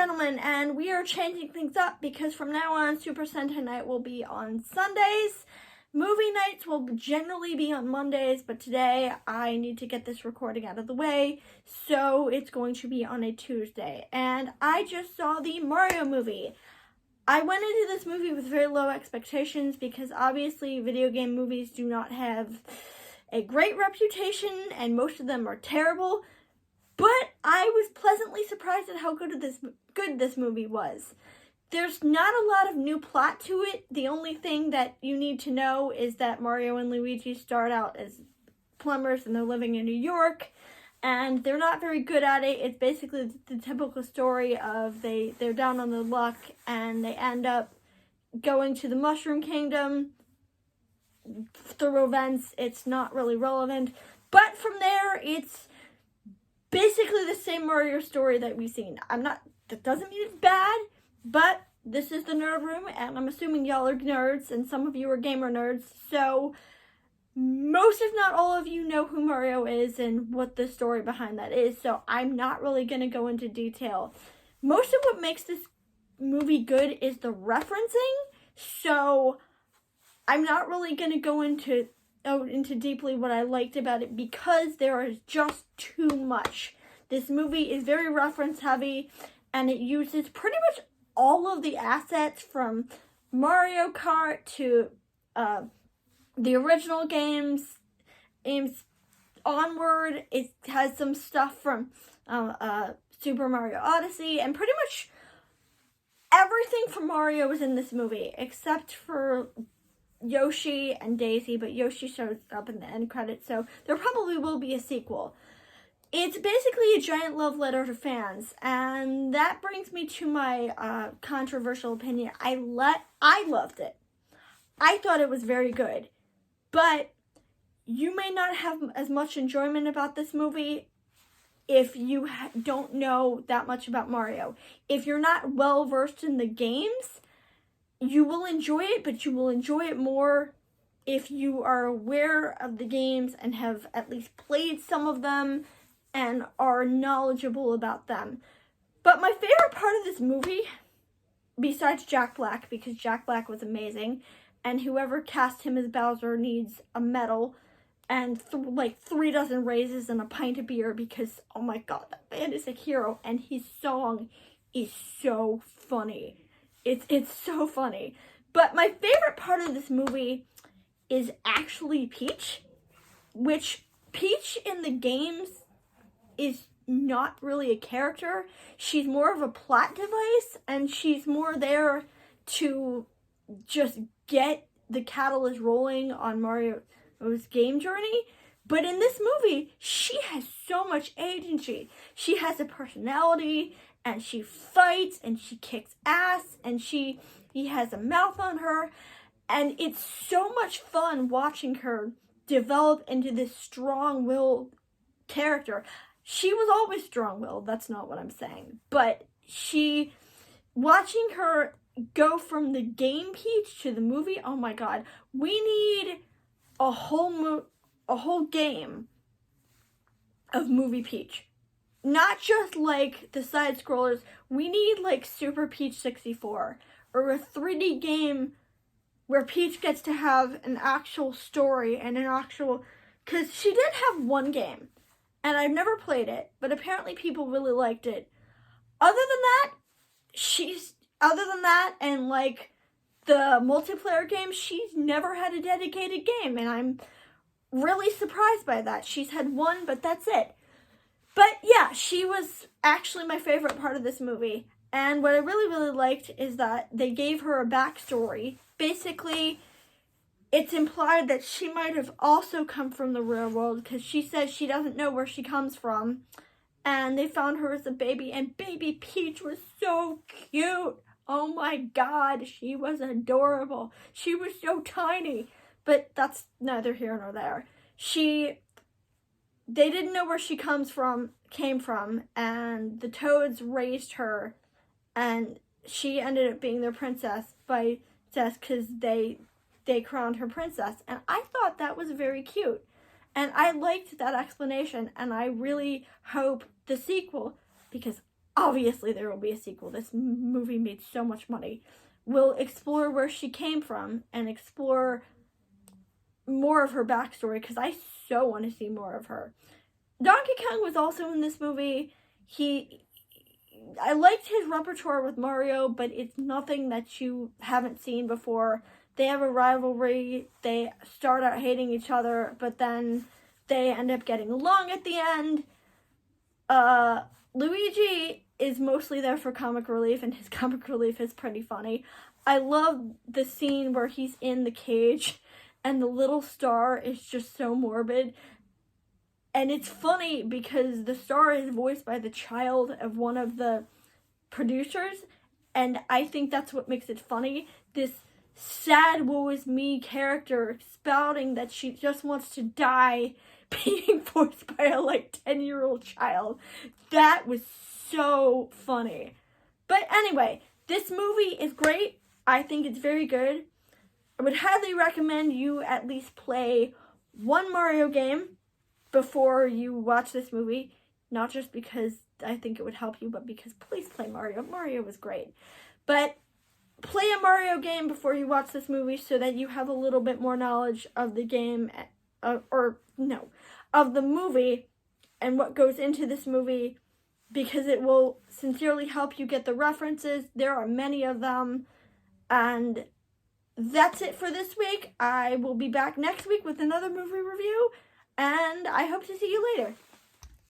gentlemen, and we are changing things up because from now on, Super Sentai Night will be on Sundays. Movie nights will generally be on Mondays, but today I need to get this recording out of the way, so it's going to be on a Tuesday. And I just saw the Mario movie. I went into this movie with very low expectations because obviously video game movies do not have a great reputation and most of them are terrible. But I was pleasantly surprised at how good this movie was. There's not a lot of new plot to it. The only thing that you need to know is that Mario and Luigi start out as plumbers and they're living in New York. And they're not very good at it. It's basically the typical story of they're down on their luck and they end up going to the Mushroom Kingdom through events. It's not really relevant. But from there, it's basically the same Mario story that we've seen. That doesn't mean it's bad, but this is the nerd room, and I'm assuming y'all are nerds, and some of you are gamer nerds, so most, if not all of you, know who Mario is and what the story behind that is, so I'm not really going to go into detail. Most of what makes this movie good is the referencing, so I'm not really going to go into deeply what I liked about it because there is just too much. This movie is very reference heavy and it uses pretty much all of the assets from Mario Kart to the original games onward. It has some stuff from Super Mario Odyssey, and pretty much everything from Mario is in this movie except for Yoshi and Daisy, but Yoshi shows up in the end credits, so there probably will be a sequel. It's basically a giant love letter to fans, and that brings me to my controversial opinion. I loved it. I thought it was very good, but you may not have as much enjoyment about this movie if you don't know that much about Mario. If you're not well versed in the games, you will enjoy it, but you will enjoy it more if you are aware of the games and have at least played some of them and are knowledgeable about them. But my favorite part of this movie, besides Jack Black, because Jack Black was amazing, and whoever cast him as Bowser needs a medal and 3 dozen raises and a pint of beer because, oh my god, that man is a hero, and his song is so funny. It's so funny. But my favorite part of this movie is actually Peach, which Peach in the games is not really a character. She's more of a plot device, and she's more there to just get the catalyst rolling on Mario's game journey. But in this movie, she has so much agency. She has a personality, and she fights, and she kicks ass, and he has a mouth on her, and it's so much fun watching her develop into this strong-willed character. She was always strong-willed, that's not what I'm saying, but watching her go from the game Peach to the movie, oh my god, we need a whole game of movie Peach. Not just like the side scrollers, we need like Super Peach 64 or a 3D game where Peach gets to have an actual story and because she did have one game and I've never played it, but apparently people really liked it. Other than that and like the multiplayer game, she's never had a dedicated game, and I'm really surprised by that. She's had one, but that's it. But yeah, she was actually my favorite part of this movie. And what I really, really liked is that they gave her a backstory. Basically, it's implied that she might have also come from the real world because she says she doesn't know where she comes from. And they found her as a baby, and baby Peach was so cute. Oh my god, she was adorable. She was so tiny. But that's neither here nor there. They didn't know where she came from, and the Toads raised her, and she ended up being their princess because they crowned her princess, and I thought that was very cute, and I liked that explanation, and I really hope the sequel, because obviously there will be a sequel. This movie made so much money. We'll explore where she came from and explore more of her backstory, because I so want to see more of her. Donkey Kong was also in this movie. I liked his repertoire with Mario, but it's nothing that you haven't seen before. They have a rivalry. They start out hating each other, but then they end up getting along at the end. Luigi is mostly there for comic relief, and his comic relief is pretty funny. I love the scene where he's in the cage, and the little star is just so morbid. And it's funny because the star is voiced by the child of one of the producers, and I think that's what makes it funny. This sad, woe is me character spouting that she just wants to die, being voiced by a 10-year-old child. That was so funny. But anyway, this movie is great. I think it's very good. I would highly recommend you at least play one Mario game before you watch this movie. Not just because I think it would help you, but because please play Mario. Mario was great. But play a Mario game before you watch this movie so that you have a little bit more knowledge of the game, of the movie and what goes into this movie, because it will sincerely help you get the references. There are many of them. And that's it for this week. I will be back next week with another movie review, and I hope to see you later.